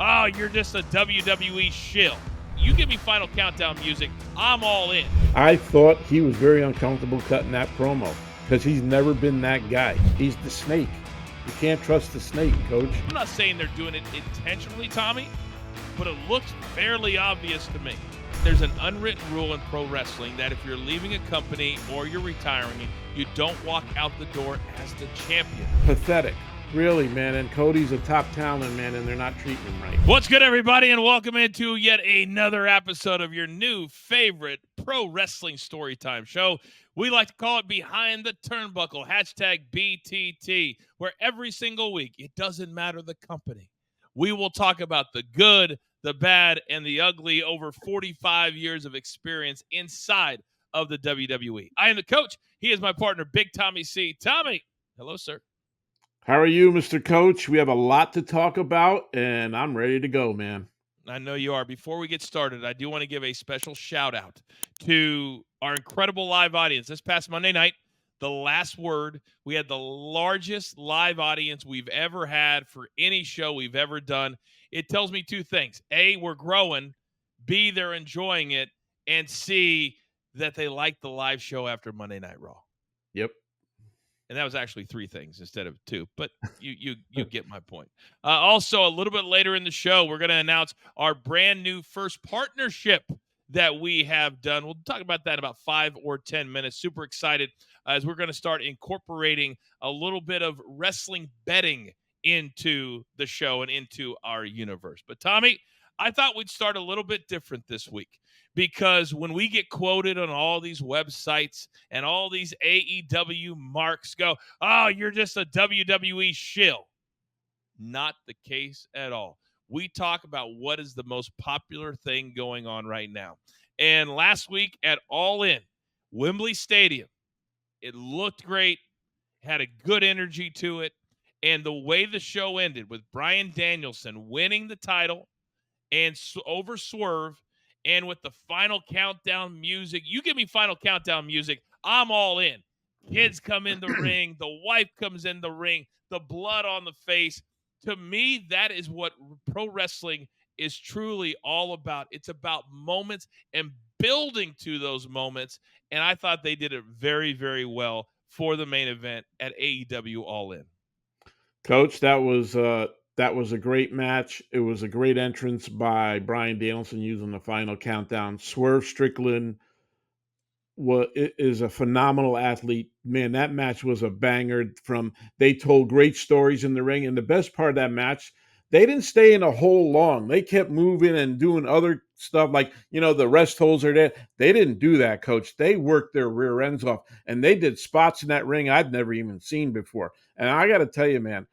Oh, you're just a WWE shill. You give me Final Countdown music, I'm all in. I thought he was very uncomfortable cutting that promo because he's never been that guy. He's the snake. You can't trust the snake, Coach. I'm not saying they're doing it intentionally, Tommy, but it looks fairly obvious to me. There's an unwritten rule in pro wrestling that if you're leaving a company or you're retiring, you don't walk out the door as the champion. Pathetic. Really, man. And Cody's a top talent, man, and they're not treating him right. What's good, everybody, and welcome into yet another episode of your new favorite pro wrestling storytime show. We like to call it Behind the Turnbuckle, hashtag BTT, where every single week, it doesn't matter the company, we will talk about the good, the bad, and the ugly over 45 years of experience inside of the WWE. I am the coach. He is my partner, Big Tommy C. Tommy, hello, sir. How are you, Mr. Coach? We have a lot to talk about, and I'm ready to go, man. I know you are. Before we get started, I do want to give a special shout out to our incredible live audience. This past Monday night, the last word, we had the largest live audience we've ever had for any show we've ever done. It tells me two things. A, we're growing. B, they're enjoying it. And C, that they like the live show after Monday Night Raw. Yep. And that was actually three things instead of two, but you get my point. Also, a little bit later in the show, we're going to announce our brand new first partnership that we have done. We'll talk about that in about 5 or 10 minutes. Super excited as we're going to start incorporating a little bit of wrestling betting into the show and into our universe. But Tommy, I thought we'd start a little bit different this week, because when we get quoted on all these websites and all these AEW marks go, oh, you're just a WWE shill. Not the case at all. We talk about what is the most popular thing going on right now. And last week at All In, Wembley Stadium, it looked great, had a good energy to it. And the way the show ended with Brian Danielson winning the title and over Swerve, and with the Final Countdown music, you give me Final Countdown music, I'm all in. Kids come in the ring, the wife comes in the ring, the blood on the face. To me, that is what pro wrestling is truly all about. It's about moments and building to those moments, and I thought they did it very, very well for the main event at AEW All In. Coach, that was a great match. It was a great entrance by Brian Danielson using the Final Countdown. Swerve Strickland is a phenomenal athlete. Man, that match was a banger. They told great stories in the ring, and the best part of that match, they didn't stay in a hole long. They kept moving and doing other stuff like, the rest holes are there. They didn't do that, Coach. They worked their rear ends off, and they did spots in that ring I'd never even seen before. And I got to tell you, man,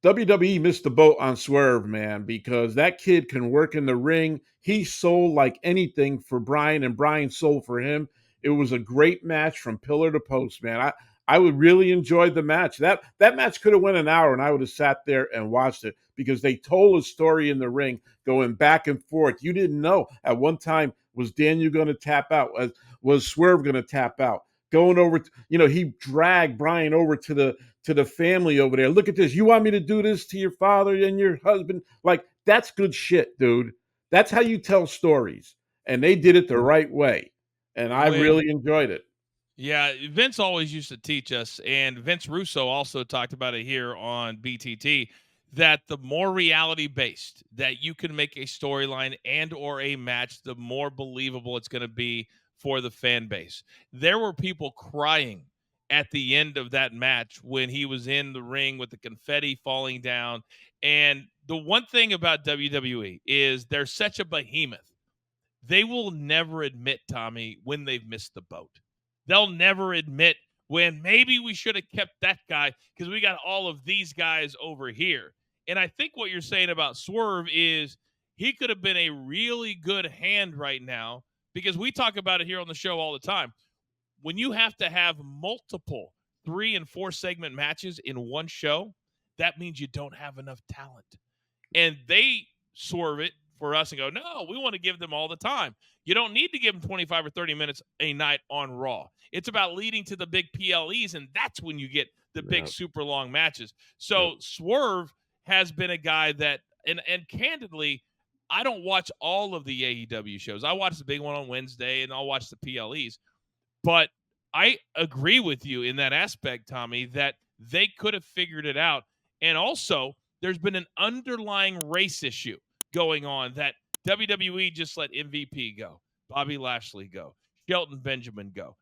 WWE missed the boat on Swerve, man, because that kid can work in the ring. He sold like anything for Bryan, and Bryan sold for him. It was a great match from pillar to post, man. I would really enjoy the match. That match could have went an hour, and I would have sat there and watched it, because they told a story in the ring going back and forth. You didn't know. At one time, was Daniel going to tap out? Was Swerve going to tap out? Going over, he dragged Bryan over to the family over there. Look at this. You want me to do this to your father and your husband? Like, that's good shit, dude. That's how you tell stories. And they did it the right way. And I really enjoyed it. Yeah, Vince always used to teach us, and Vince Russo also talked about it here on BTT, that the more reality-based that you can make a storyline and or a match, the more believable it's going to be for the fan base. There were people crying at the end of that match when he was in the ring with the confetti falling down. And the one thing about WWE is they're such a behemoth. They will never admit, Tommy, when they've missed the boat. They'll never admit when maybe we should have kept that guy because we got all of these guys over here. And I think what you're saying about Swerve is he could have been a really good hand right now, because we talk about it here on the show all the time. When you have to have multiple 3 and 4 segment matches in one show, that means you don't have enough talent. And they swerve it for us and go, no, we want to give them all the time. You don't need to give them 25 or 30 minutes a night on Raw. It's about leading to the big PLEs, and that's when you get the big super long matches. So Swerve has been a guy that And candidly, I don't watch all of the AEW shows. I watch the big one on Wednesday, and I'll watch the PLEs. But I agree with you in that aspect, Tommy, that they could have figured it out. And also, there's been an underlying race issue going on that WWE just let MVP go, Bobby Lashley go, Shelton Benjamin go.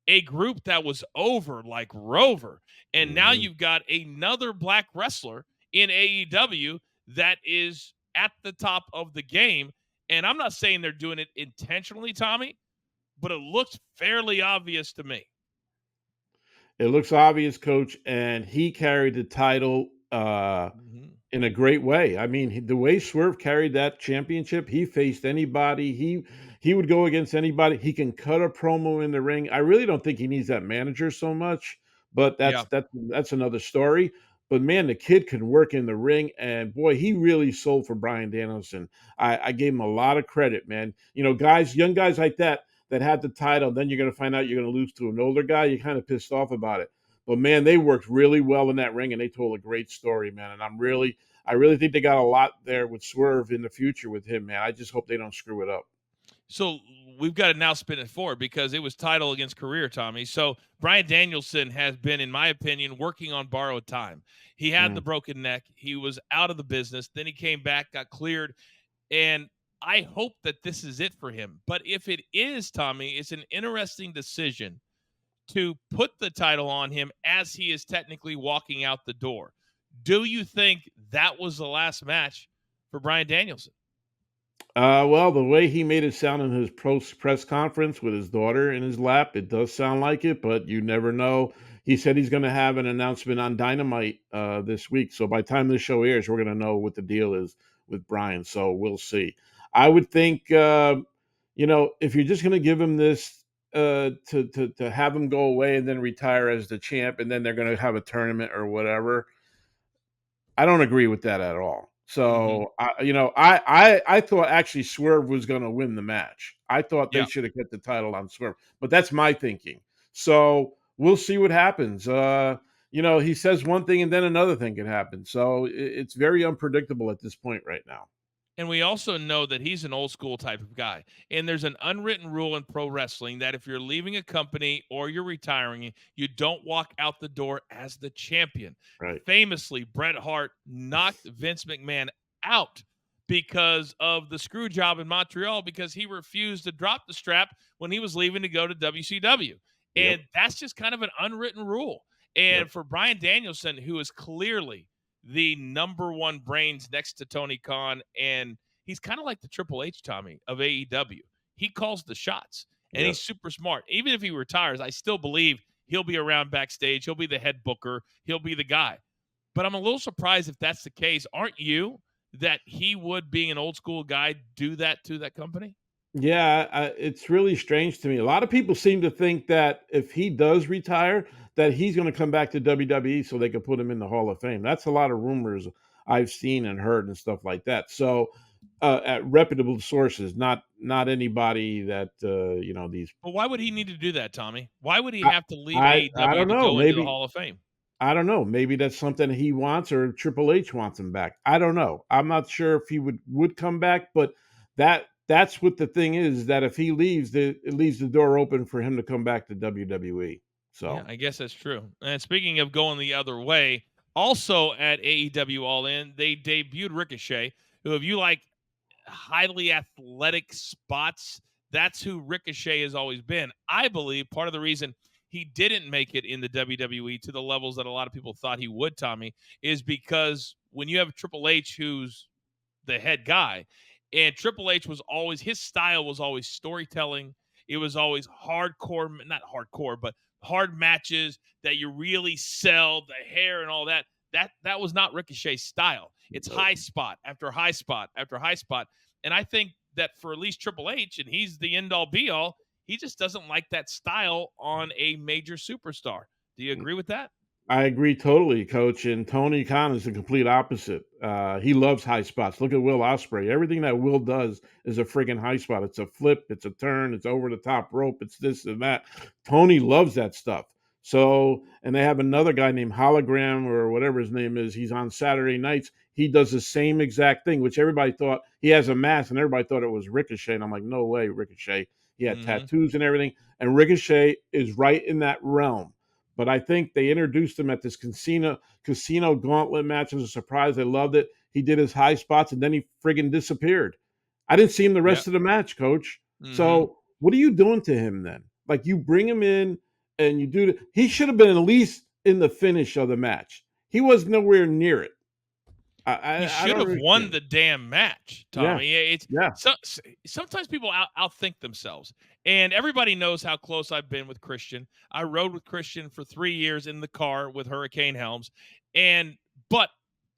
A group that was over like Rover. And now Mhm. you've got another black wrestler in AEW that is at the top of the game. And I'm not saying they're doing it intentionally, Tommy, but it looks fairly obvious to me. It looks obvious, Coach, and he carried the title Mm-hmm. in a great way. I mean, the way Swerve carried that championship, he faced anybody. He would go against anybody. He can cut a promo in the ring. I really don't think he needs that manager so much, but Yeah. that's another story. But man, the kid can work in the ring, and boy, he really sold for Brian Danielson. I gave him a lot of credit, man. You know, guys, young guys like that had the title, then you're going to find out you're going to lose to an older guy. You're kind of pissed off about it. But man, they worked really well in that ring, and they told a great story, man. And I really think they got a lot there with Swerve in the future with him, man. I just hope they don't screw it up. So we've got to now spin it forward because it was title against career, Tommy. So Brian Danielson has been, in my opinion, working on borrowed time. He had the Mm. broken neck. He was out of the business. Then he came back, got cleared. And I hope that this is it for him. But if it is, Tommy, it's an interesting decision to put the title on him as he is technically walking out the door. Do you think that was the last match for Brian Danielson? Well, the way he made it sound in his press conference with his daughter in his lap, it does sound like it, but you never know. He said he's going to have an announcement on Dynamite this week. So by the time this show airs, we're going to know what the deal is with Bryan. So we'll see. I would think, if you're just going to give him this to have him go away and then retire as the champ, and then they're going to have a tournament or whatever, I don't agree with that at all. Mm-hmm. So, I thought actually Swerve was gonna win the match. I thought they Yeah. should have kept the title on Swerve, but that's my thinking. So, we'll see what happens. He says one thing and then another thing can happen. So, it's very unpredictable at this point right now. And we also know that he's an old school type of guy. And there's an unwritten rule in pro wrestling that if you're leaving a company or you're retiring, you don't walk out the door as the champion. Right. Famously, Bret Hart knocked Vince McMahon out because of the screw job in Montreal because he refused to drop the strap when he was leaving to go to WCW. Yep. And that's just kind of an unwritten rule. Yep. And for Brian Danielson, who is clearly the number one brains next to Tony Khan, and he's kind of like the Triple H, Tommy, of AEW. He calls the shots, and Yep. he's super smart. Even if he retires, I still believe he'll be around backstage. He'll be the head booker. He'll be the guy. But I'm a little surprised if that's the case. Aren't you, that he would, being an old school guy, do that to that company? Yeah, it's really strange to me. A lot of people seem to think that if he does retire, that he's going to come back to WWE so they can put him in the Hall of Fame. That's a lot of rumors I've seen and heard and stuff like that. So, at reputable sources, not anybody that these. But why would he need to do that, Tommy? Why would he I, have to leave I AEW don't to know. go into the Maybe Hall of Fame? I don't know. Maybe that's something he wants, or Triple H wants him back. I don't know. I'm not sure if he would come back, but that's what the thing is. That if he leaves, it leaves the door open for him to come back to WWE. Yeah, So I guess that's true. And speaking of going the other way, also at AEW All In, they debuted Ricochet, who, if you like highly athletic spots, that's who Ricochet has always been. I believe part of the reason he didn't make it in the WWE to the levels that a lot of people thought he would, Tommy, is because when you have Triple H, who's the head guy. And Triple H was always, his style was always storytelling. It was always hardcore, not hardcore, but hard matches that you really sell, the hair and all that. That was not Ricochet's style. It's high spot after high spot after high spot. And I think that for at least Triple H, and he's the end all be all, he just doesn't like that style on a major superstar. Do you agree with that? I agree totally, Coach. And Tony Khan is the complete opposite. He loves high spots. Look at Will Ospreay. Everything that Will does is a friggin' high spot. It's a flip, it's a turn, it's over the top rope, it's this and that. Tony loves that stuff. So, and they have another guy named Hologram or whatever his name is. He's on Saturday nights. He does the same exact thing, which everybody thought he has a mask, and everybody thought it was Ricochet. And I'm like, no way, Ricochet. He had tattoos and everything, and Ricochet is right in that realm. But I think they introduced him at this casino gauntlet match as a surprise. I loved it. He did his high spots, and then he friggin' disappeared. I didn't see him the rest of the match, Coach. So what are you doing to him then? Like, you bring him in and you do he should have been at least in the finish of the match. He was nowhere near it. He I should don't have won understand. the damn match, Yeah, Tommy. It's yeah, sometimes people outthink themselves, and everybody knows how close I've been with Christian. I rode with Christian for 3 years in the car with Hurricane helms, but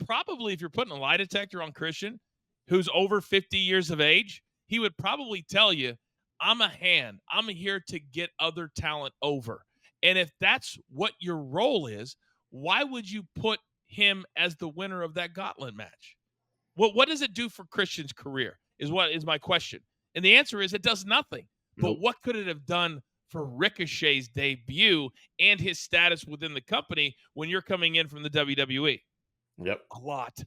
probably if you're putting a lie detector on Christian, who's over 50 years of age, he would probably tell you, "I'm a hand. I'm here to get other talent over." And if that's what your role is, why would you put him as the winner of that gauntlet match? What does it do for Christian's career is what is my question. And the answer is it does nothing. But nope, what could it have done for Ricochet's debut and his status within the company when you're coming in from the WWE? yep, A lot. A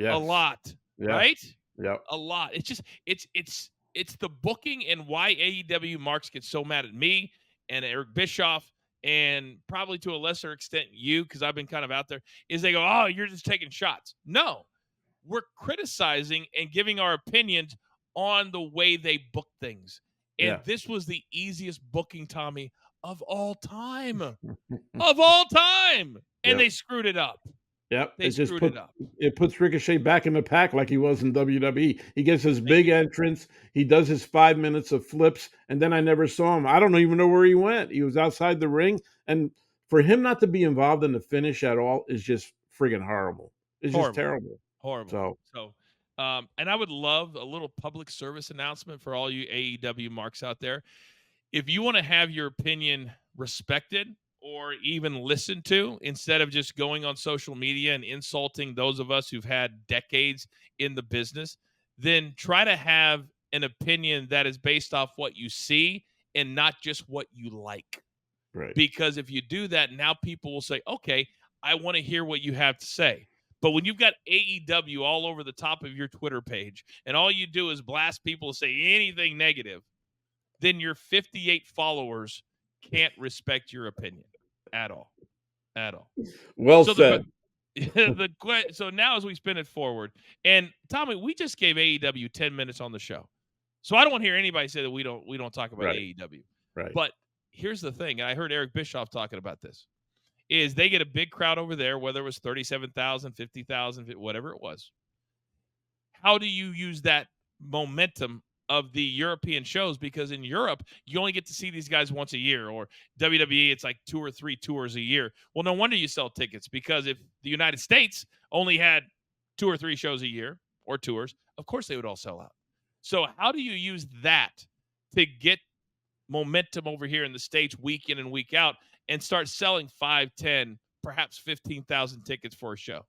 yes, lot, yeah, right? yep, A lot. It's just it's the booking and why AEW marks get so mad at me and Eric Bischoff and probably to a lesser extent you, because I've been kind of out there, is they go, "Oh, you're just taking shots." No, we're criticizing and giving our opinions on the way they book things. And yeah. this was the easiest booking, Tommy, of all time. Of all time. And they Yep. screwed it up. Yep, They screwed it up. it puts Ricochet back in the pack like he was in WWE. He gets his Thank big you. entrance, he does his 5 minutes of flips, and then I never saw him. I don't even know where he went. He was outside the ring, and for him not to be involved in the finish at all is just friggin' horrible. It's just Horrible. terrible. Horrible. So, So, and I would love a little public service announcement for all you AEW marks out there. If you want to have your opinion respected or even listened to instead of just going on social media and insulting those of us who've had decades in the business, then try to have an opinion that is based off what you see and not just what you like. right. Because if you do that, now people will say, "Okay, I want to hear what you have to say." But when you've got AEW all over the top of your Twitter page and all you do is blast people to say anything negative, then your 58 followers can't respect your opinion at all. At all. Well So the said. so now as we spin it forward, and Tommy, we just gave AEW 10 minutes on the show. So I don't want to hear anybody say that we don't talk about Right, AEW. right. But here's the thing, and I heard Eric Bischoff talking about this, is they get a big crowd over there, whether it was 37,000, 50,000, whatever it was. How do you use that momentum of the European shows? Because in Europe, you only get to see these guys once a year, or WWE, it's like 2 or 3 tours a year. Well, no wonder you sell tickets, because if the United States only had 2 or 3 shows a year or tours, of course they would all sell out. So how do you use that to get momentum over here in the States week in and week out and start selling 5, 10, perhaps 15,000 tickets for a show?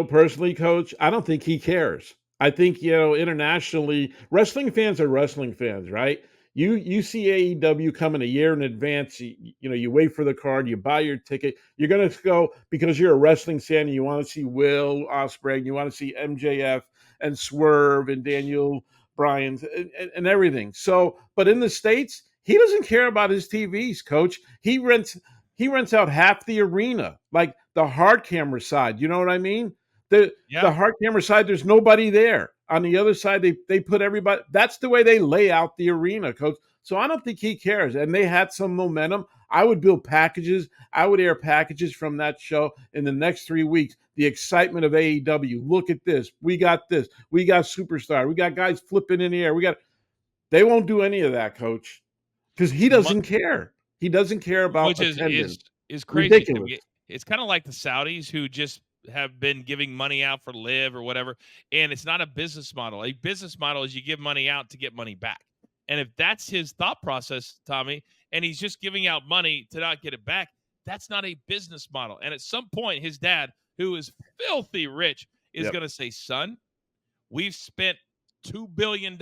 Personally, Coach, I don't think he cares. I think, internationally, wrestling fans are wrestling fans, right? You see AEW coming a year in advance. You wait for the card, you buy your ticket. You're gonna go because you're a wrestling fan and you want to see Will Ospreay, and you want to see MJF and Swerve and Daniel Bryan and everything. So, but in the States, he doesn't care about his TVs, Coach. He rents out half the arena, like the hard camera side. You know what I mean? The Yeah. hard camera side, there's nobody there. On the other side, they put everybody. That's the way they lay out the arena, Coach. So I don't think he cares. And they had some momentum. I would build packages. I would air packages from that show in the next 3 weeks. The excitement of AEW. Look at this. We got this. We got Superstar. We got guys flipping in the air. They won't do any of that, Coach, because he doesn't care. He doesn't care about Which is attendance. crazy to Ridiculous. me. It's kind of like the Saudis who just have been giving money out for live or whatever, and it's not a business model. A business model is you give money out to get money back. And if that's his thought process, Tommy, and he's just giving out money to not get it back, that's not a business model. And at some point, his dad, who is filthy rich, is Yep. going to say, "Son, we've spent $2 billion in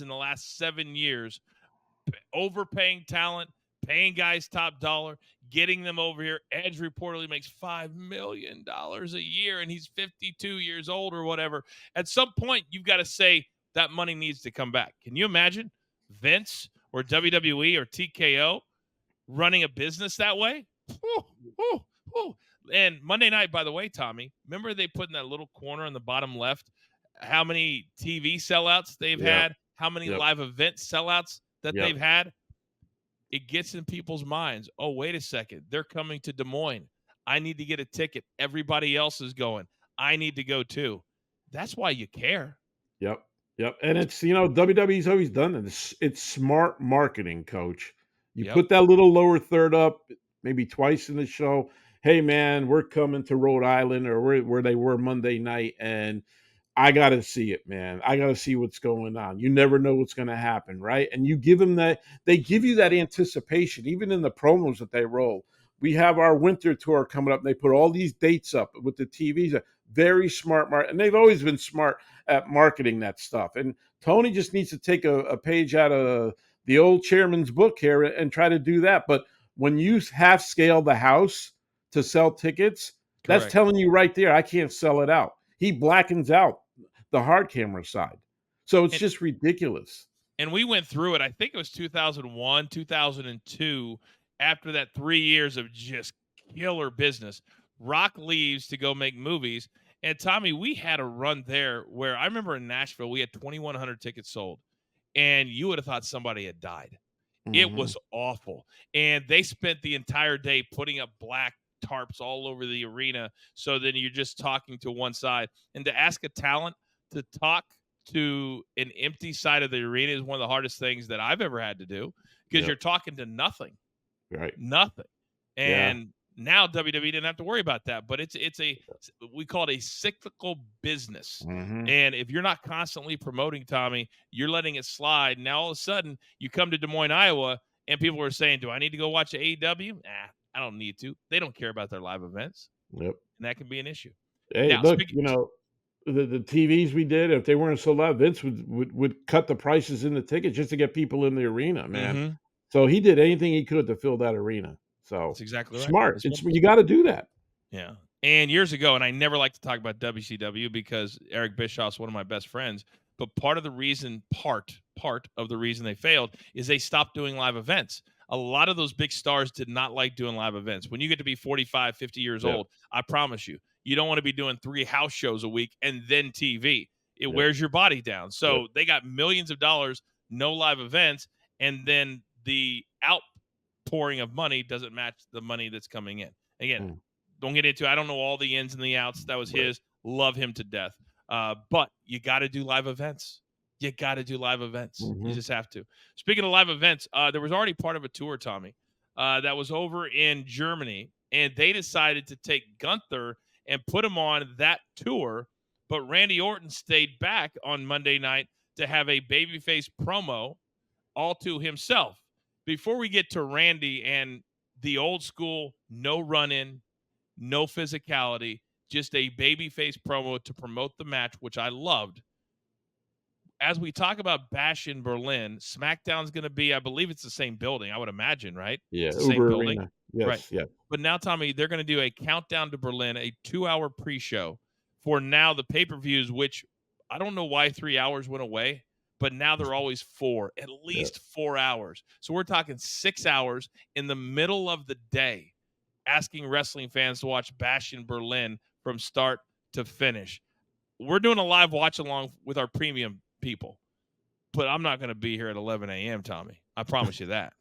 the last 7 years overpaying talent, paying guys top dollar, getting them over here. Edge reportedly makes $5 million a year, and he's 52 years old or whatever. At some point, you've got to say that money needs to come back. Can you imagine Vince or WWE or TKO running a business that way? Whew, whew, whew. And Monday night, by the way, Tommy, remember they put in that little corner on the bottom left how many TV sellouts they've had, how many live event sellouts that they've had? It gets in people's minds. Oh, wait a second. They're coming to Des Moines. I need to get a ticket. Everybody else is going. I need to go too. That's why you care. Yep. And it's, WWE's always done it. It's smart marketing, Coach. You put that little lower third up maybe twice in the show. Hey, man, we're coming to Rhode Island, or where they were Monday night, and I got to see it, man. I got to see what's going on. You never know what's going to happen, right? And you give them that, they give you that anticipation, even in the promos that they roll. We have our winter tour coming up, and they put all these dates up with the TVs. Very smart, and they've always been smart at marketing that stuff. And Tony just needs to take a page out of the old chairman's book here and try to do that. But when you half scale the house to sell tickets, that's telling you right there, I can't sell it out. He blackens out the hard camera side. So it's just ridiculous. And we went through it. I think it was 2001, 2002, after that 3 years of just killer business. Rock leaves to go make movies. And Tommy, we had a run there where I remember in Nashville, we had 2,100 tickets sold, and you would have thought somebody had died. Mm-hmm. It was awful. And they spent the entire day putting up black tarps all over the arena. So then you're just talking to one side. And to ask a talent to talk to an empty side of the arena is one of the hardest things that I've ever had to do, because you're talking to nothing. Right. Nothing. And now WWE didn't have to worry about that, but we call it a cyclical business. Mm-hmm. And if you're not constantly promoting, Tommy, you're letting it slide. Now all of a sudden you come to Des Moines, Iowa, and people are saying, do I need to go watch AEW? I don't need to. They don't care about their live events. Yep. And that can be an issue. Hey, now, look, the TVs we did, if they weren't sold out, Vince would cut the prices in the tickets just to get people in the arena, man. Mm-hmm. So he did anything he could to fill that arena. So that's exactly right. Smart. You got to do that. Yeah. And years ago, and I never like to talk about WCW because Eric Bischoff's one of my best friends, but part of the reason they failed is they stopped doing live events. A lot of those big stars did not like doing live events. When you get to be 45, 50 years old, I promise you don't want to be doing 3 house shows a week and then TV. It wears your body down. So they got millions of dollars, no live events, and then the outpouring of money doesn't match the money that's coming in. Again, don't get into it. I don't know all the ins and the outs. That was his. Love him to death. But you got to do live events. You got to do live events. Mm-hmm. You just have to. Speaking of live events, there was already part of a tour, Tommy, that was over in Germany, and they decided to take Gunther and put him on that tour, but Randy Orton stayed back on Monday night to have a babyface promo all to himself. Before we get to Randy and the old school, no run-in, no physicality, just a babyface promo to promote the match, which I loved. As we talk about Bash in Berlin, SmackDown's going to be, I believe it's the same building, I would imagine, right? Yeah, it's the same building. Arena. Yes, right. Yeah. But now, Tommy, they're going to do a countdown to Berlin, a 2-hour pre-show for now the pay-per-views, which I don't know why 3 hours went away, but now they're always 4, at least 4 hours. So we're talking 6 hours in the middle of the day, asking wrestling fans to watch Bash in Berlin from start to finish. We're doing a live watch along with our premium people, but I'm not going to be here at 11 a.m., Tommy. I promise you that.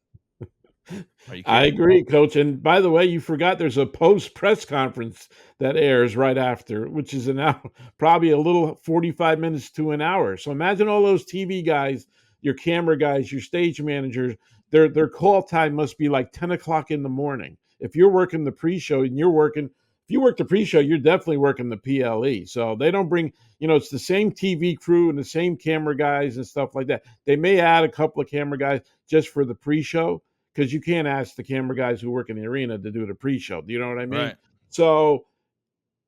I agree, Coach. And by the way, you forgot there's a post press conference that airs right after, which is an hour, probably a little 45 minutes to an hour. So imagine all those TV guys, your camera guys, your stage managers, their call time must be like 10 o'clock in the morning. If you're working the pre-show and if you work the pre-show, you're definitely working the PLE. So they don't bring, it's the same TV crew and the same camera guys and stuff like that. They may add a couple of camera guys just for the pre-show, because you can't ask the camera guys who work in the arena to do the pre-show. Do you know what I mean? Right. So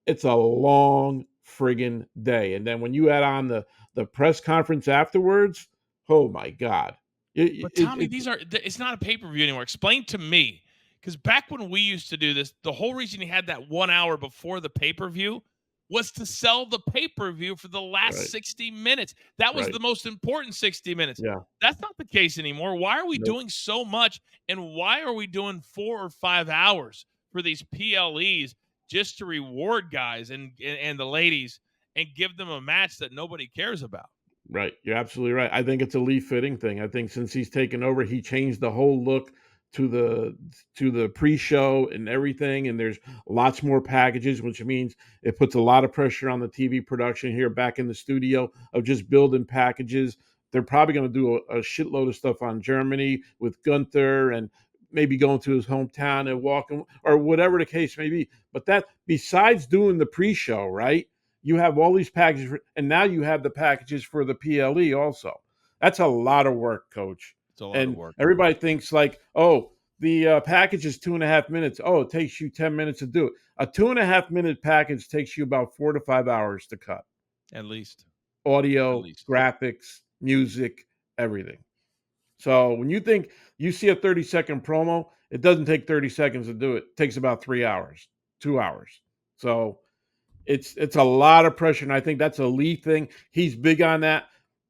it's a long friggin' day. And then when you add on the press conference afterwards, oh my God. But Tommy, it's not a pay-per-view anymore. Explain to me, because back when we used to do this, the whole reason you had that 1 hour before the pay-per-view was to sell the pay-per-view for the last Right. 60 minutes. That was Right. the most important 60 minutes. Yeah. That's not the case anymore. Why are we Nope. doing so much, and why are we doing 4 or 5 hours for these PLEs just to reward guys and the ladies and give them a match that nobody cares about? Right. You're absolutely right. I think it's a Lee Fitting thing. I think since he's taken over, he changed the whole look to the pre-show and everything. And there's lots more packages, which means it puts a lot of pressure on the TV production here back in the studio of just building packages. They're probably going to do a shitload of stuff on Germany with Gunther and maybe going to his hometown and walking or whatever the case may be. But that besides doing the pre-show, right? You have all these packages, and now you have the packages for the PLE also. That's a lot of work, Coach. It's a lot of And work. everybody thinks like, oh, the package is 2.5 minutes. Oh, it takes you 10 minutes to do it. A 2.5 minute package takes you about 4 to 5 hours to cut. At least. Audio, graphics, music, everything. So when you think you see a 30-second promo, it doesn't take 30 seconds to do it. It takes about 3 hours, 2 hours. So it's a lot of pressure, and I think that's a Lee thing. He's big on that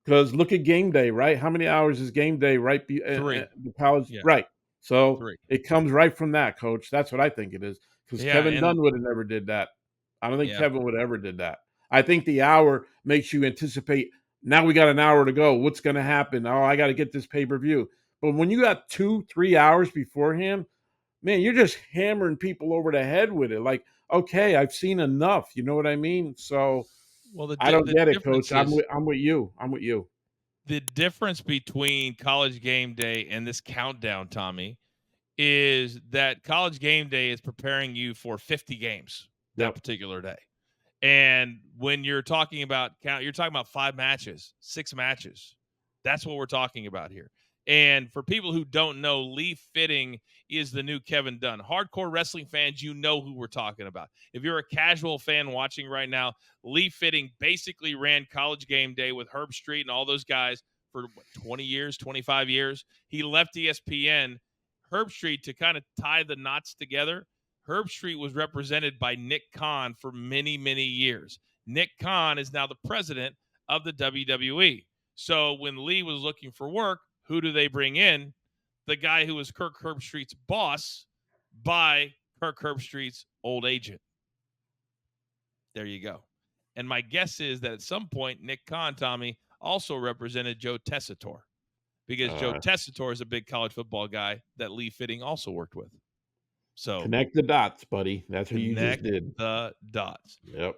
because look at game day, right? How many hours is game day? Right, 3. The college, Yeah. right? So 3. it comes right from that, Coach. That's what I think it is. Because Kevin Dunn would have never did that. I don't think Kevin would ever did that. I think the hour makes you anticipate. Now we got an hour to go. What's going to happen? Oh, I got to get this pay-per-view. But when you got 2-3 hours beforehand, man, you're just hammering people over the head with it. Like, okay, I've seen enough. You know what I mean? So, well, I don't get it, Coach. I'm with you. I'm with you. The difference between College Game Day and this countdown, Tommy, is that College Game Day is preparing you for 50 games that particular day. And when you're talking about you're talking about 5 matches, 6 matches. That's what we're talking about here. And for people who don't know, Lee Fitting is the new Kevin Dunn. Hardcore wrestling fans, you know who we're talking about. If you're a casual fan watching right now, Lee Fitting basically ran College Game Day with Herb Street and all those guys for 20 years, 25 years. He left ESPN, Herb Street, to kind of tie the knots together. Herb Street was represented by Nick Khan for many, many years. Nick Khan is now the president of the WWE. So when Lee was looking for work, who do they bring in? The guy who was Kirk Herbstreit's boss by Kirk Herbstreit's old agent. There you go. And my guess is that at some point, Nick Khan, Tommy, also represented Joe Tessitore, because Joe Tessitore is a big college football guy that Lee Fitting also worked with. So connect the dots, buddy. That's what you just did. The dots. Yep.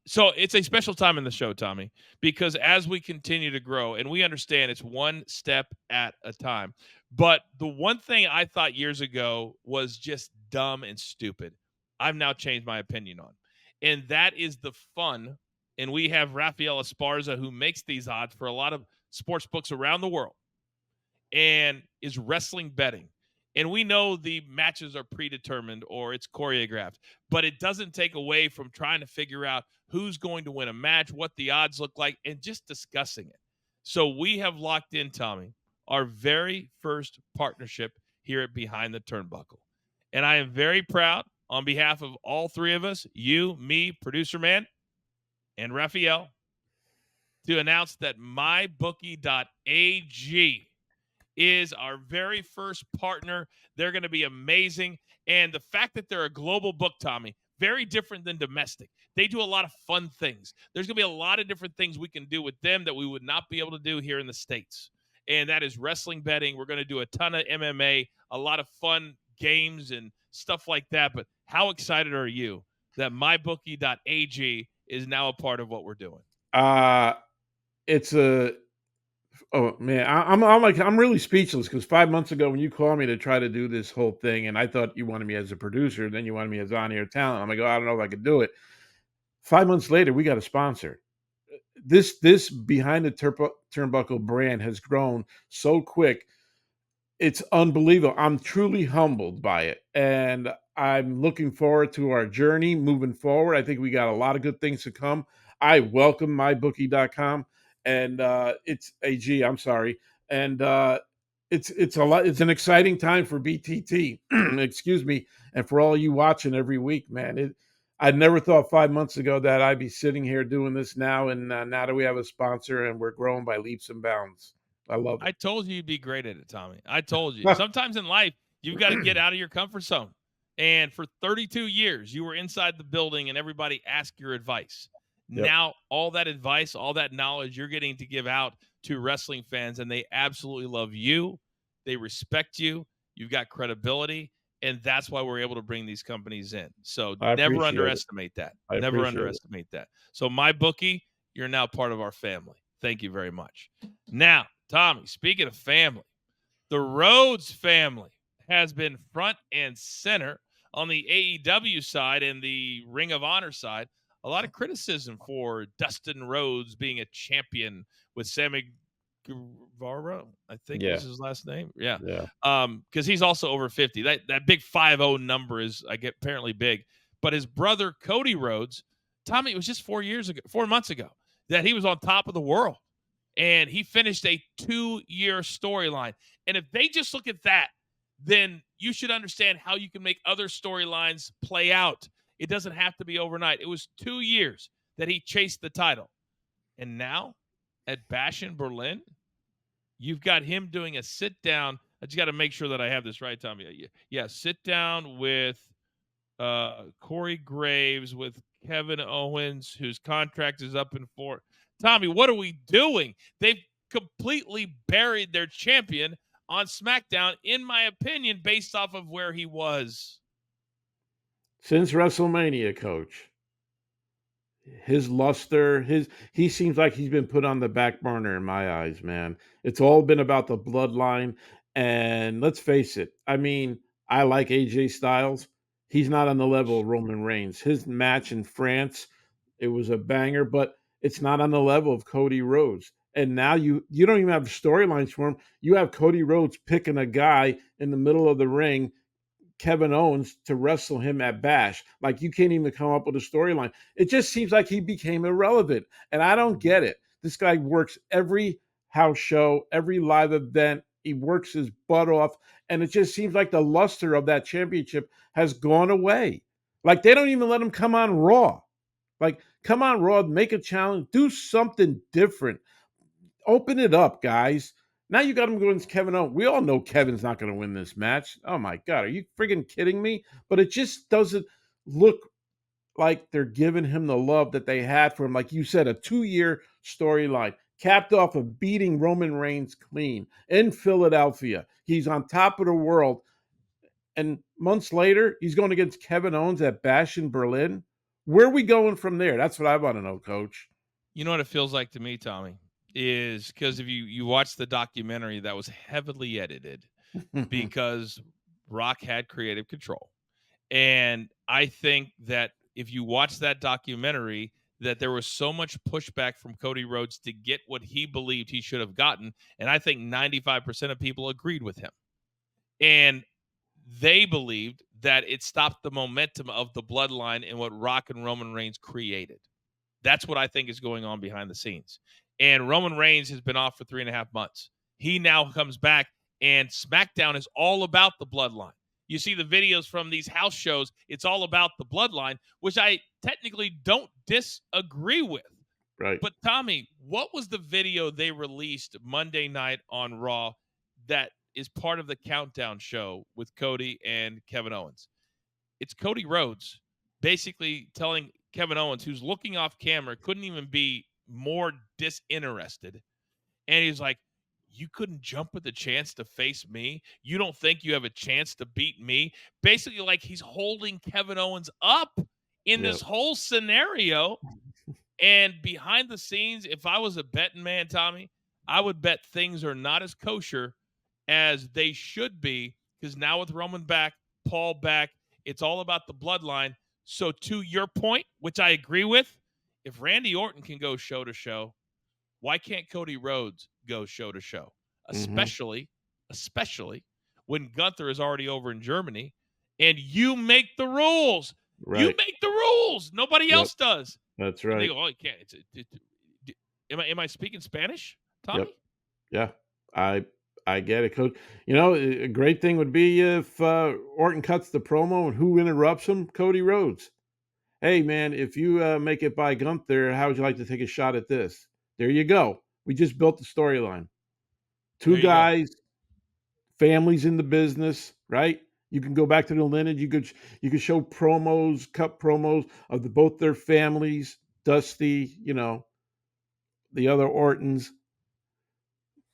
So it's a special time in the show, Tommy, because as we continue to grow, and we understand it's one step at a time. But the one thing I thought years ago was just dumb and stupid, I've now changed my opinion on. And that is the fun. And we have Rafael Esparza, who makes these odds for a lot of sports books around the world, and is wrestling betting. And we know the matches are predetermined or it's choreographed, but it doesn't take away from trying to figure out who's going to win a match, what the odds look like, and just discussing it. So we have locked in, Tommy, our very first partnership here at Behind the Turnbuckle. And I am very proud on behalf of all 3 of us, you, me, producer man, and Raphael, to announce that MyBookie.ag is our very first partner. They're going to be amazing. And the fact that they're a global book, Tommy, very different than domestic. They do a lot of fun things. There's going to be a lot of different things we can do with them that we would not be able to do here in the States. And that is wrestling betting. We're going to do a ton of MMA, a lot of fun games and stuff like that. But how excited are you that MyBookie.ag is now a part of what we're doing? It's a Oh man, I'm really speechless because 5 months ago when you called me to try to do this whole thing, and I thought you wanted me as a producer, then you wanted me as on-air talent. I'm like, I don't know if I could do it. 5 months later, we got a sponsor. This Behind the Turnbuckle brand has grown so quick. It's unbelievable. I'm truly humbled by it, and I'm looking forward to our journey moving forward. I think we got a lot of good things to come. I welcome mybookie.com. And it's AG, I'm sorry. And it's a lot. It's an exciting time for BTT. Excuse me, and for all you watching every week, man. I never thought 5 months ago that I'd be sitting here doing this now, and now that we have a sponsor and we're growing by leaps and bounds. I love I it. told you you'd be great at it, Tommy. I told you. Sometimes in life, you've got to get out of your comfort zone. And for 32 years, you were inside the building and everybody asked your advice. Yep, Now, all that advice, all that knowledge you're getting to give out to wrestling fans, and they absolutely love you. They respect you. You've got credibility. And that's why we're able to bring these companies in. So I never appreciate it. underestimate that. I Never appreciate it. underestimate that. So, MyBookie, you're now part of our family. Thank you very much. Now, Tommy, speaking of family, the Rhodes family has been front and center on the AEW side and the Ring of Honor side. A lot of criticism for Dustin Rhodes being a champion with Sammy Guevara, I think Yeah, was his last name. Yeah. yeah. Because he's also over 50. That big 50 number is apparently big. But his brother Cody Rhodes, Tommy, it was just 4 months ago that he was on top of the world. And he finished a 2-year storyline. And if they just look at that, then you should understand how you can make other storylines play out. It doesn't have to be overnight. It was 2 years that he chased the title. And now at Bash in Berlin, you've got him doing a sit down. I just got to make sure that I have this right, Tommy. Yeah, sit down with Corey Graves, with Kevin Owens, whose contract is up in four. Tommy, what are we doing? They've completely buried their champion on SmackDown, in my opinion, based off of where he was. Since WrestleMania, Coach, his luster, he seems like he's been put on the back burner in my eyes, man. It's all been about the bloodline. And let's face it, I mean, I like AJ Styles. He's not on the level of Roman Reigns. His match in France, it was a banger, but it's not on the level of Cody Rhodes. And now you don't even have storylines for him. You have Cody Rhodes picking a guy in the middle of the ring, Kevin Owens, to wrestle him at Bash. Like, you can't even come up with a storyline. It just seems like he became irrelevant. And I don't get it. This guy works every house show, every live event. He works his butt off. And it just seems like the luster of that championship has gone away. Like, they don't even let him come on Raw. Like, come on Raw, make a challenge, do something different. Open it up, guys. Now you got him going against Kevin Owens. We all know Kevin's not going to win this match. Oh my God, are you friggin' kidding me? But it just doesn't look like they're giving him the love that they had for him. Like you said, a 2-year storyline capped off of beating Roman Reigns clean in Philadelphia. He's on top of the world. And months later, he's going against Kevin Owens at Bash in Berlin. Where are we going from there? That's what I want to know, Coach. You know what it feels like to me, Tommy, is because if you watch the documentary that was heavily edited because Rock had creative control. And I think that if you watch that documentary, that there was so much pushback from Cody Rhodes to get what he believed he should have gotten. And I think 95% of people agreed with him. And they believed that it stopped the momentum of the bloodline and what Rock and Roman Reigns created. That's what I think is going on behind the scenes. And Roman Reigns has been off for 3.5 months. He now comes back, and SmackDown is all about the bloodline. You see the videos from these house shows, it's all about the bloodline, which I technically don't disagree with. Right. But Tommy, what was the video they released Monday night on Raw that is part of the countdown show with Cody and Kevin Owens? It's Cody Rhodes basically telling Kevin Owens, who's looking off camera, couldn't even be more disinterested. And he's like, you couldn't jump at the chance to face me? You don't think you have a chance to beat me? Basically, like, he's holding Kevin Owens up in this whole scenario. And behind the scenes, if I was a betting man, Tommy, I would bet things are not as kosher as they should be, because now with Roman back, Paul back, it's all about the bloodline. So to your point, which I agree with, if Randy Orton can go show to show, why can't Cody Rhodes go show to show? Especially when Gunther is already over in Germany and you make the rules. Right. You make the rules. Nobody else does. That's And right. they go, oh, you can't. Am I speaking Spanish, Tommy? Yep. Yeah. I get it, Coach. A great thing would be if Orton cuts the promo and who interrupts him? Cody Rhodes. Hey, man, if you make it by Gunther, how would you like to take a shot at this? There you go. We just built the storyline. There Two you go. guys, families in the business, right? You can go back to the lineage. You could show promos, cut promos of both their families, Dusty, the other Ortons.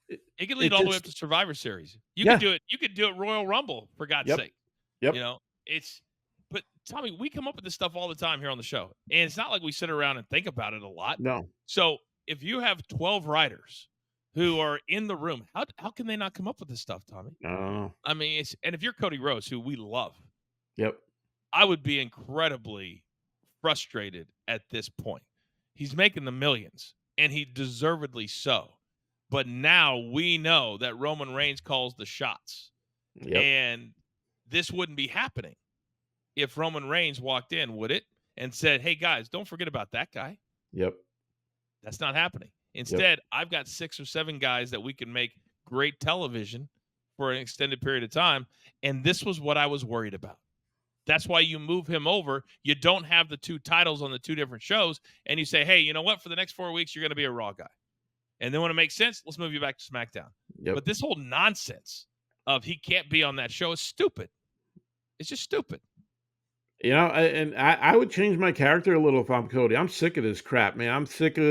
It, It could lead it all the way up just, to Survivor Series. You could yeah, do it. You could do it Royal Rumble, for God's yep, sake. yep. But Tommy, we come up with this stuff all the time here on the show. And it's not like we sit around and think about it a lot. No, So if you have 12 writers who are in the room, how can they not come up with this stuff, Tommy? no, I mean, and if you're Cody Rhodes, who we love, yep, I would be incredibly frustrated at this point. He's making the millions, and he deservedly so. But now we know that Roman Reigns calls the shots. yep, And this wouldn't be happening if Roman Reigns walked in, would it? And said, hey, guys, don't forget about that guy. yep, That's not happening. yep, Instead, I've got 6 or 7 guys that we can make great television for an extended period of time. And this was what I was worried about. That's why you move him over. You don't have the 2 titles on the 2 different shows. And you say, hey, you know what? For the next 4 weeks, you're going to be a Raw guy. And then when it makes sense, let's move you back to SmackDown. yep. But this whole nonsense of he can't be on that show is stupid. It's just stupid. I would change my character a little if I'm Cody. I'm sick of this crap, man. I'm sick of,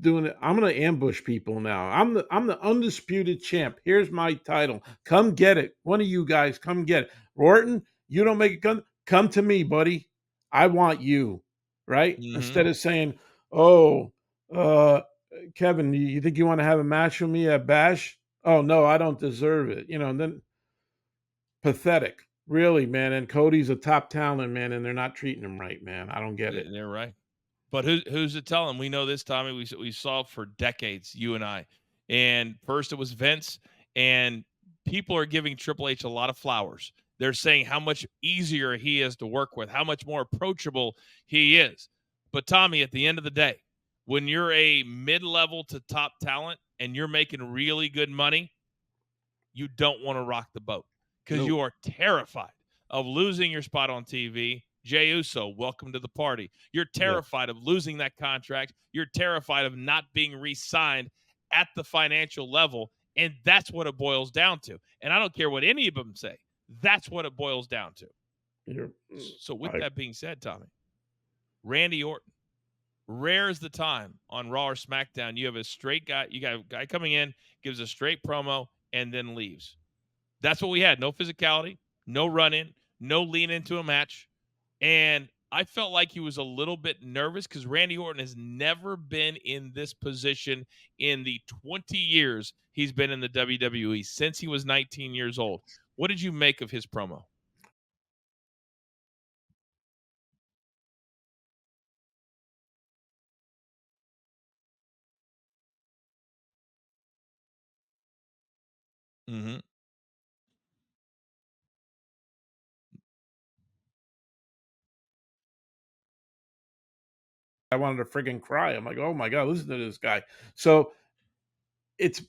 doing it. I'm gonna ambush people now. I'm the undisputed champ. Here's my title. Come get it. One of you guys, come get it. Orton, you don't make it come to me, buddy. I want you. Right? Mm-hmm. Instead of saying, oh, Kevin, you think you want to have a match with me at Bash? Oh no, I don't deserve it. And then pathetic. Really, man. And Cody's a top talent, man, and they're not treating him right, man. I don't get it. They're right. But who's to tell him? We know this, Tommy. We saw for decades, you and I. And first it was Vince, and people are giving Triple H a lot of flowers. They're saying how much easier he is to work with, how much more approachable he is. But Tommy, at the end of the day, when you're a mid-level to top talent and you're making really good money, you don't want to rock the boat because you are terrified of losing your spot on TV. Jey Uso, welcome to the party. You're terrified of losing that contract. You're terrified of not being re-signed at the financial level, and that's what it boils down to. And I don't care what any of them say. That's what it boils down to. So with that being said, Tommy, Randy Orton, rare is the time on Raw or SmackDown you have a straight guy, you got a guy coming in, gives a straight promo, and then leaves. That's what we had. No physicality, no run-in, no lean into a match. And I felt like he was a little bit nervous because Randy Orton has never been in this position in the 20 years he's been in the WWE, since he was 19 years old. What did you make of his promo? Mm-hmm. I wanted to friggin' cry. I'm like, oh my God, listen to this guy. So it's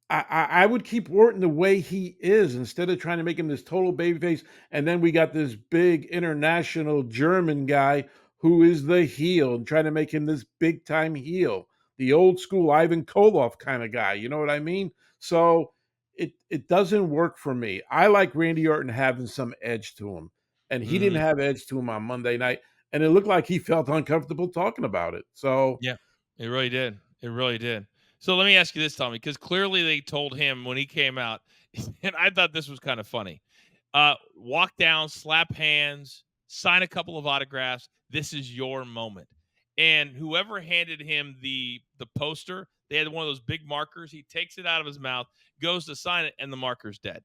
I would keep Orton the way he is instead of trying to make him this total babyface. And then we got this big international German guy who is the heel and trying to make him this big time heel, the old school Ivan Koloff kind of guy. You know what I mean? So it doesn't work for me. I like Randy Orton having some edge to him, and he didn't have edge to him on Monday night, and it looked like he felt uncomfortable talking about it. So yeah, it really did. It really did. So let me ask you this, Tommy, because clearly they told him when he came out, and I thought this was kind of funny. Walk down, slap hands, sign a couple of autographs. This is your moment. And whoever handed him the poster, they had one of those big markers. He takes it out of his mouth, goes to sign it, and the marker's dead.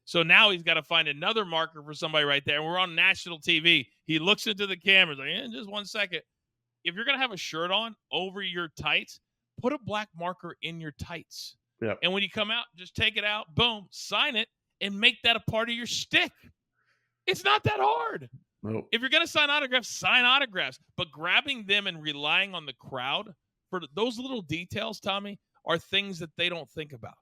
So now he's got to find another marker for somebody right there. And we're on national TV. He looks into the cameras like, just 1 second. If you're going to have a shirt on over your tights, put a black marker in your tights. Yep. And when you come out, just take it out, boom, sign it, and make that a part of your shtick. It's not that hard. Nope. If you're going to sign autographs. But grabbing them and relying on the crowd for those little details, Tommy, are things that they don't think about.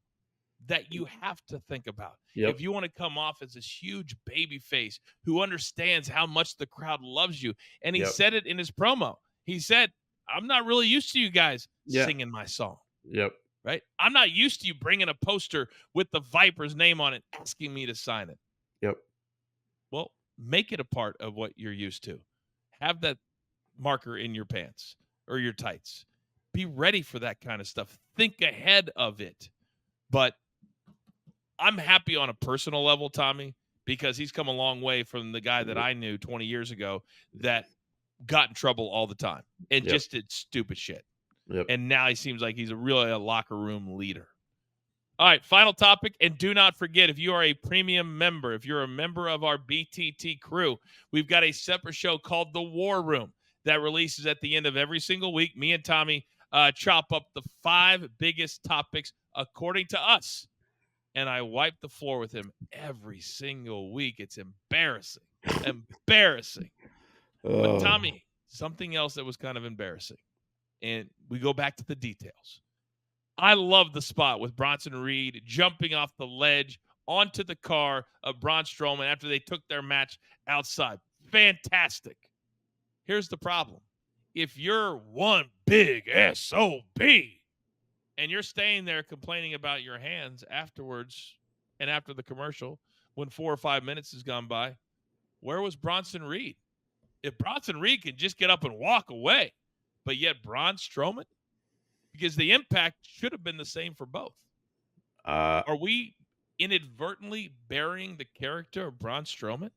that you have to think about. Yep. If you want to come off as this huge baby face who understands how much the crowd loves you. And he Yep. said it in his promo. He said, I'm not really used to you guys Yeah. singing my song. Yep. Right? I'm not used to you bringing a poster with the Viper's name on it, asking me to sign it. Yep. Well, make it a part of what you're used to. Have that marker in your pants or your tights. Be ready for that kind of stuff. Think ahead of it. But I'm happy on a personal level, Tommy, because he's come a long way from the guy that I knew 20 years ago that got in trouble all the time and just did stupid shit. Yep. And now he seems like he's really a locker room leader. All right, final topic. And do not forget, if you are a premium member, if you're a member of our BTT crew, we've got a separate show called The War Room that releases at the end of every single week. Me and Tommy chop up the 5 biggest topics according to us. And I wipe the floor with him every single week. It's embarrassing. Embarrassing. But Tommy, something else that was kind of embarrassing. And we go back to the details. I love the spot with Bronson Reed jumping off the ledge onto the car of Braun Strowman after they took their match outside. Fantastic. Here's the problem. If you're one big SOB and you're staying there complaining about your hands afterwards and after the commercial when 4 or 5 minutes has gone by, where was Bronson Reed? If Bronson Reed can just get up and walk away, but yet Braun Strowman, because the impact should have been the same for both. Are we inadvertently burying the character of Braun Strowman?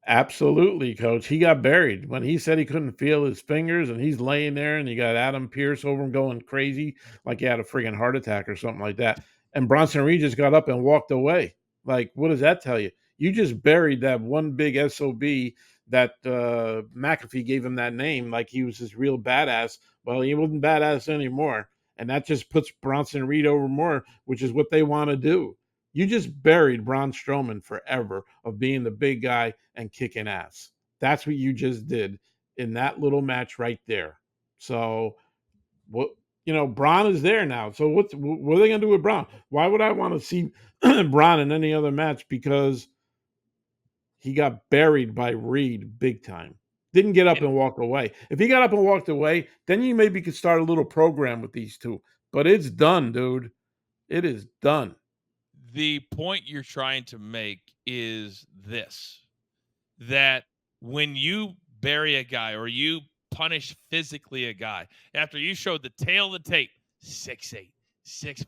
Absolutely, Coach. He got buried when he said he couldn't feel his fingers, and he's laying there, and you got Adam Pearce over him going crazy like he had a friggin' heart attack or something like that. And Bronson Reed just got up and walked away. Like, what does that tell you? You just buried that one big SOB that McAfee gave him that name like he was this real badass. Well, he wasn't badass anymore. And that just puts Bronson Reed over more, which is what they want to do. You just buried Braun Strowman forever of being the big guy and kicking ass. That's what you just did in that little match right there. So, what Braun is there now. So what are they going to do with Braun? Why would I want to see Braun in any other match? Because he got buried by Reed big time. Didn't get up and walk away. If he got up and walked away, then you maybe could start a little program with these two. But it's done, dude. It is done. The point you're trying to make is this, that when you bury a guy or you punish physically a guy, after you showed the tail of the tape, 6'8", 6'5",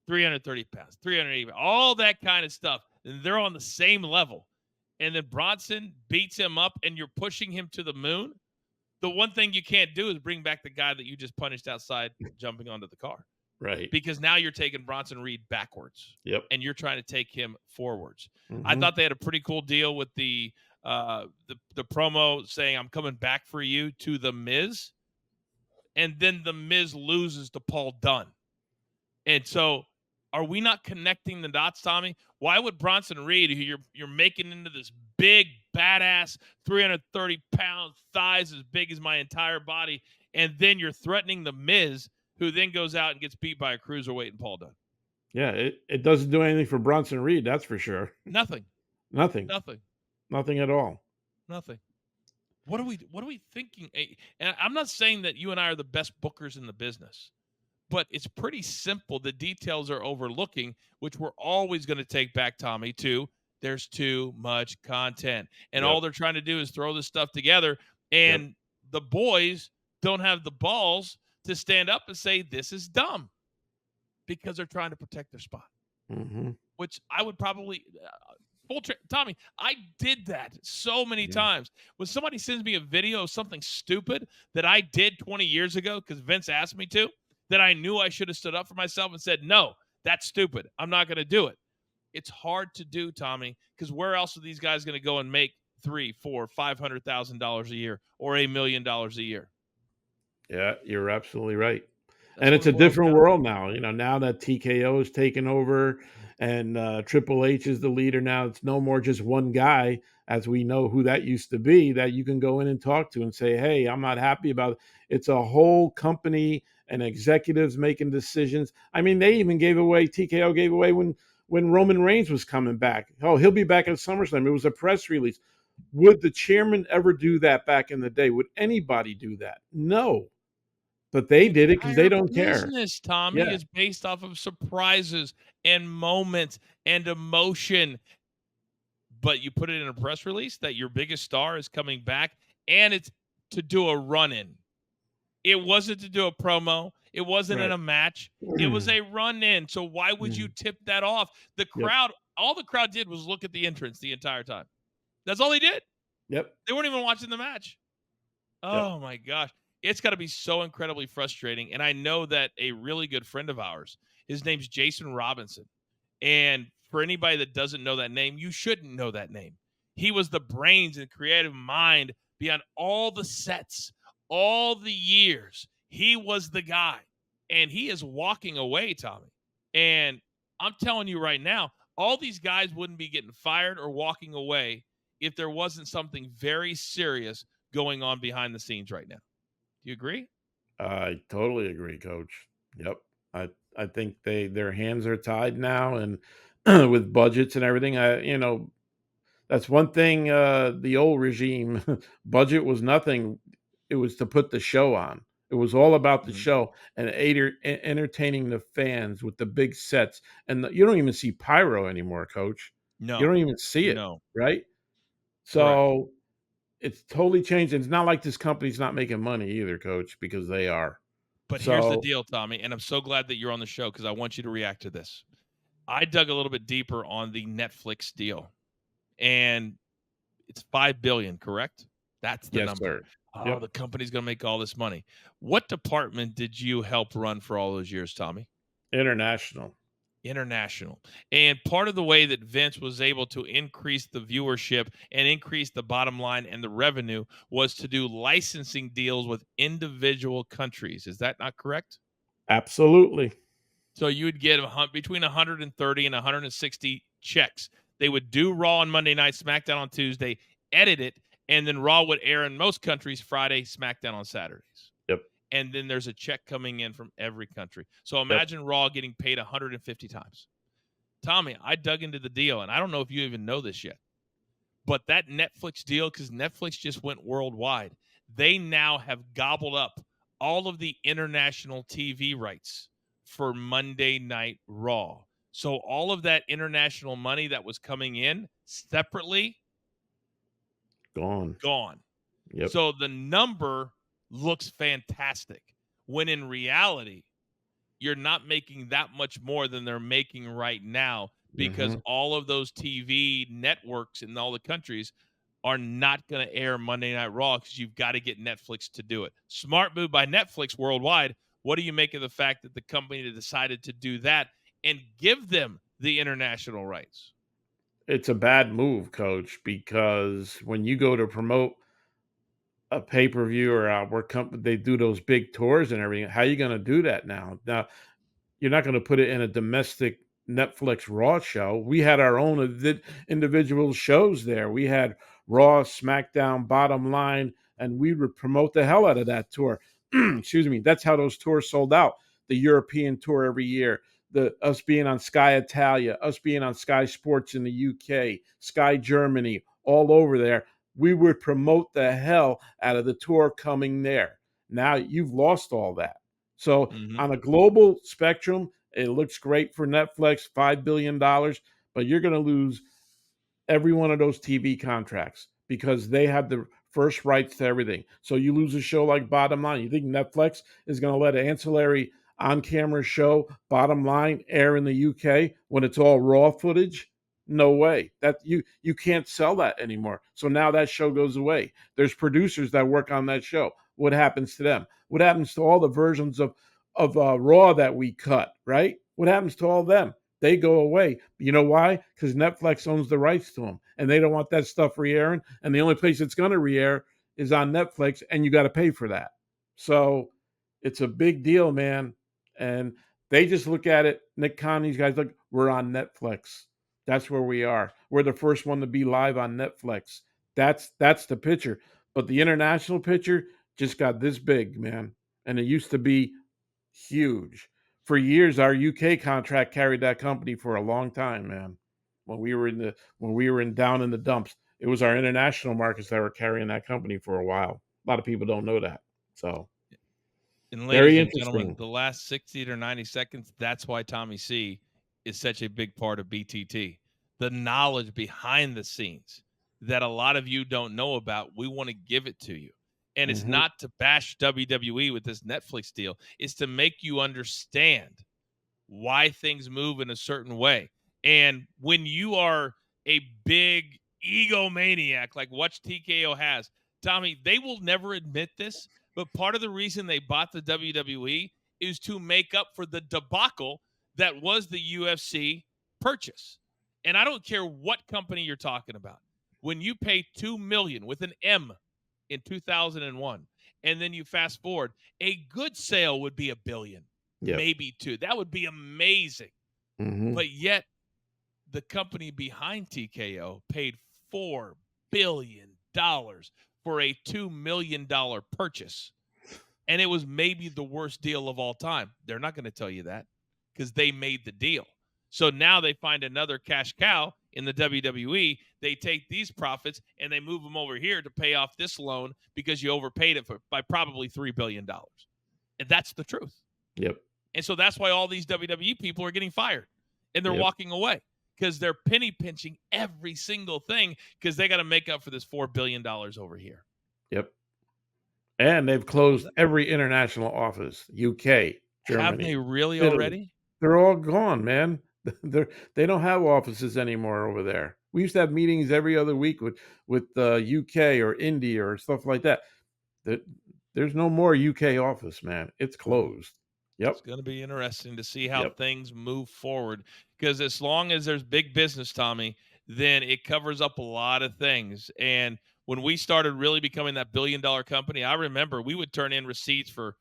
330 pounds, 380, all that kind of stuff, and they're on the same level, and then Bronson beats him up and you're pushing him to the moon, the one thing you can't do is bring back the guy that you just punished outside jumping onto the car. Right. Because now you're taking Bronson Reed backwards. Yep. And you're trying to take him forwards. Mm-hmm. I thought they had a pretty cool deal with the promo saying, I'm coming back for you to The Miz. And then The Miz loses to Paul Dunn. And so are we not connecting the dots, Tommy? Why would Bronson Reed, who you're making into this big, badass, 330-pound thighs as big as my entire body, and then you're threatening The Miz, who then goes out and gets beat by a cruiserweight and Paul Dunn? Yeah, it doesn't do anything for Bronson Reed, that's for sure. Nothing. Nothing at all. Nothing. What are we thinking? And I'm not saying that you and I are the best bookers in the business, but it's pretty simple. The details are overlooking, which we're always going to take back, Tommy, to there's too much content. And all they're trying to do is throw this stuff together. And the boys don't have the balls to stand up and say, this is dumb, because they're trying to protect their spot, which I would probably Tommy, I did that so many times. When somebody sends me a video of something stupid that I did 20 years ago because Vince asked me to, that I knew I should have stood up for myself and said, no, that's stupid. I'm not going to do it. It's hard to do, Tommy, because where else are these guys going to go and make $300,000, $400,000, $500,000 a year or $1 million a year? Yeah, you're absolutely right. And it's a different world now. Now that TKO is taken over and Triple H is the leader now, it's no more just one guy, as we know who that used to be, that you can go in and talk to and say, hey, I'm not happy about it. It's a whole company and executives making decisions. I mean, they even TKO gave away when Roman Reigns was coming back. Oh, he'll be back at SummerSlam. It was a press release. Would the chairman ever do that back in the day? Would anybody do that? No. But they did it because they Entire don't care. business, Tommy, Yeah, is based off of surprises and moments and emotion. But you put it in a press release that your biggest star is coming back, and it's to do a run-in. It wasn't to do a promo. It wasn't in right. a match. It was a run-in. So why would you tip that off? The Yep. crowd, all the crowd did was look at the entrance the entire time. That's all they did. Yep. They weren't even watching the match. Oh, Yep. my gosh. It's got to be so incredibly frustrating. And I know that a really good friend of ours, his name's Jason Robinson. And for anybody that doesn't know that name, you shouldn't know that name. He was the brains and creative mind beyond all the sets, all the years. He was the guy. And he is walking away, Tommy. And I'm telling you right now, all these guys wouldn't be getting fired or walking away if there wasn't something very serious going on behind the scenes right now. Do you agree? I totally agree, Coach. Yep. I think their hands are tied now, and with budgets and everything. That's one thing. The old regime budget was nothing. It was to put the show on. It was all about the show and entertaining the fans with the big sets. And you don't even see pyro anymore, Coach. No. You don't even see it, No. right? Correct. So it's totally changed. And it's not like this company's not making money either, Coach, because they are. But here's the deal, Tommy, and I'm so glad that you're on the show because I want you to react to this. I dug a little bit deeper on the Netflix deal, and it's $5 billion, correct? That's the Yes, number. sir. Oh, Yep. the company's going to make all this money. What department did you help run for all those years, Tommy? International. International. And part of the way that Vince was able to increase the viewership and increase the bottom line and the revenue was to do licensing deals with individual countries. Is that not correct? Absolutely. So you would get between 130 and 160 checks. They would do Raw on Monday night, SmackDown on Tuesday, edit it, and then Raw would air in most countries Friday, SmackDown on Saturdays. Yep. And then there's a check coming in from every country. So Yep. imagine Raw getting paid 150 times. Tommy, I dug into the deal, and I don't know if you even know this yet, but that Netflix deal, because Netflix just went worldwide, they now have gobbled up all of the international TV rights for Monday Night Raw. So all of that international money that was coming in separately, Gone. Yep. So the number looks fantastic, when in reality, you're not making that much more than they're making right now because all of those TV networks in all the countries are not going to air Monday Night Raw because you've got to get Netflix to do it. Smart move by Netflix worldwide. What do you make of the fact that the company decided to do that and give them the international rights? It's a bad move, Coach, because when you go to promote a pay-per-view or where they do those big tours and everything, how are you going to do that now? Now, you're not going to put it in a domestic Netflix Raw show. We had our own individual shows there. We had Raw, SmackDown, Bottom Line, and we would promote the hell out of that tour. Excuse me. That's how those tours sold out. The European tour every year, us being on Sky Italia, us being on Sky Sports in the UK, Sky Germany, all over there. We would promote the hell out of the tour coming there. Now you've lost all that. So on a global spectrum, it looks great for Netflix, $5 billion, but you're going to lose every one of those TV contracts because they have the first rights to everything. So you lose a show like Bottom Line. You think Netflix is going to let an ancillary on-camera show, Bottom Line, air in the UK when it's all raw footage? No way. That you can't sell that anymore. So now that show goes away. There's producers that work on that show. What happens to them? What happens to all the versions of Raw that we cut, right? What happens to all of them? They go away. You know why? Because Netflix owns the rights to them, and they don't want that stuff re-airing. And the only place it's going to re-air is on Netflix, and you got to pay for that. So it's a big deal, man. And they just look at it. Nick Khan, these guys look. We're on Netflix. That's where we are. We're the first one to be live on Netflix. That's the picture. But the international picture just got this big, man. And it used to be huge. For years, our UK contract carried that company for a long time, man. When we were down in the dumps, it was our international markets that were carrying that company for a while. A lot of people don't know that. So And ladies very and gentlemen, interesting. the last 60 to 90 seconds, that's why Tommy C is such a big part of BTT. The knowledge behind the scenes that a lot of you don't know about, we want to give it to you. And it's Mhm. not to bash WWE with this Netflix deal, it's to make you understand why things move in a certain way. And when you are a big egomaniac like what TKO has, Tommy, they will never admit this, but part of the reason they bought the WWE is to make up for the debacle that was the UFC purchase. And I don't care what company you're talking about. When you pay 2 million with an M in 2001 and then you fast forward, a good sale would be $1 billion, Yep. maybe 2. That would be amazing. Mhm. But yet the company behind TKO paid $4 billion for a $2 million purchase. And it was maybe the worst deal of all time. They're not going to tell you that because they made the deal. So now they find another cash cow in the WWE. They take these profits and they move them over here to pay off this loan because you overpaid it by probably $3 billion. And that's the truth. Yep. And so that's why all these WWE people are getting fired and they're Yep. walking away because they're penny pinching every single thing because they got to make up for this $4 billion over here. Yep. And they've closed every international office, UK, Have Germany, they really Italy. already? They're all gone, man. They don't have offices anymore over there. We used to have meetings every other week with UK or India or stuff like that. There- There's no more UK office, man. It's closed. Yep. It's going to be interesting to see how Yep. things move forward because as long as there's big business, Tommy, then it covers up a lot of things. And when we started really becoming that $1 billion company, I remember we would turn in receipts for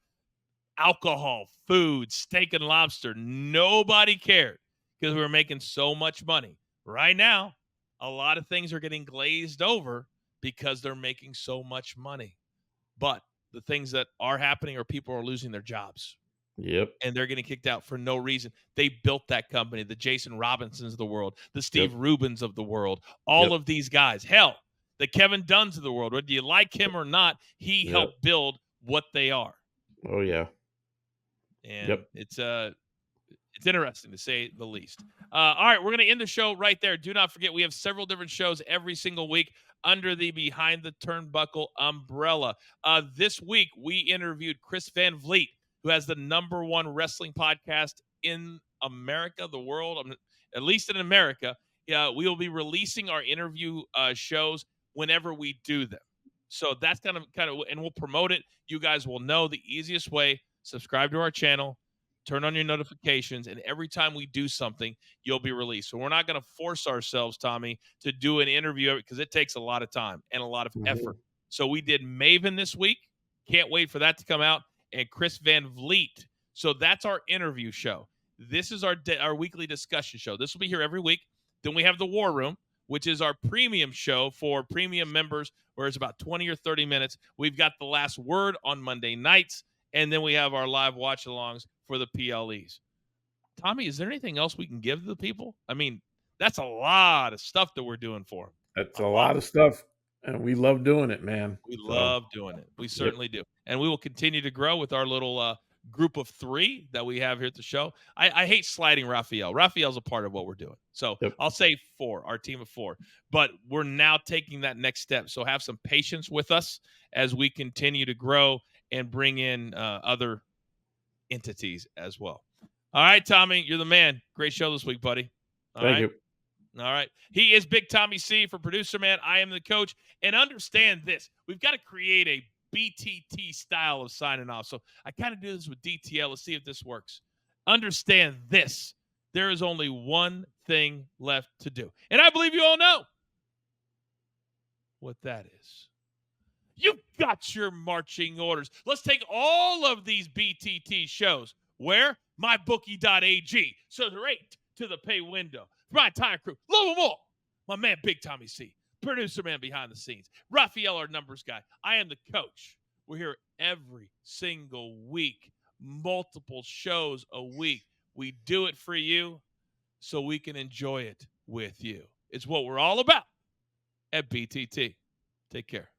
alcohol, food, steak, and lobster. Nobody cared because we were making so much money. Right now, a lot of things are getting glazed over because they're making so much money. But the things that are happening are people are losing their jobs Yep. and they're getting kicked out for no reason. They built that company, the Jason Robinsons of the world, the Steve Yep. Rubins of the world, all Yep. of these guys. Hell, the Kevin Dunns of the world, whether you like him or not, he Yep. helped build what they are. Oh yeah. And Yep. it's interesting to say the least. All right, we're going to end the show right there. Do not forget, we have several different shows every single week under the Behind the Turnbuckle umbrella. This week, we interviewed Chris Van Vliet, who has the #1 wrestling podcast in America, the world, at least in America. We will be releasing our interview shows whenever we do them. So that's kind of, and we'll promote it. You guys will know the easiest way. Subscribe to our channel, turn on your notifications, and every time we do something, you'll be released. So we're not going to force ourselves, Tommy, to do an interview because it takes a lot of time and a lot of effort. Mhm. So we did Maven this week. Can't wait for that to come out. And Chris Van Vliet. So that's our interview show. This is our weekly discussion show. This will be here every week. Then we have the War Room, which is our premium show for premium members, where it's about 20 or 30 minutes. We've got the last word on Monday nights. And then we have our live watch-alongs for the PLEs. Tommy, is there anything else we can give the people? I mean, that's a lot of stuff that we're doing for them. That's A a lot. lot of stuff, and we love doing it, man. We So love doing it. We yep. certainly do. And we will continue to grow with our little group of 3 that we have here at the show. I hate sliding Raphael. Raphael's a part of what we're doing. So Yep. I'll say 4, our team of 4. But we're now taking that next step. So have some patience with us as we continue to grow and bring in other entities as well. All right, Tommy, you're the man. Great show this week, buddy. Thank you. All right. He is Big Tommy C for producer, man. I am the coach. And understand this. We've got to create a BTT style of signing off. So I kind of do this with DTL. Let's see if this works. Understand this. There is only one thing left to do. And I believe you all know what that is. You've got your marching orders. Let's take all of these BTT shows. Where? MyBookie.AG. So straight to the pay window. My entire crew. Love them all. My man, Big Tommy C. Producer man behind the scenes. Raphael, our numbers guy. I am the coach. We're here every single week, multiple shows a week. We do it for you so we can enjoy it with you. It's what we're all about at BTT. Take care.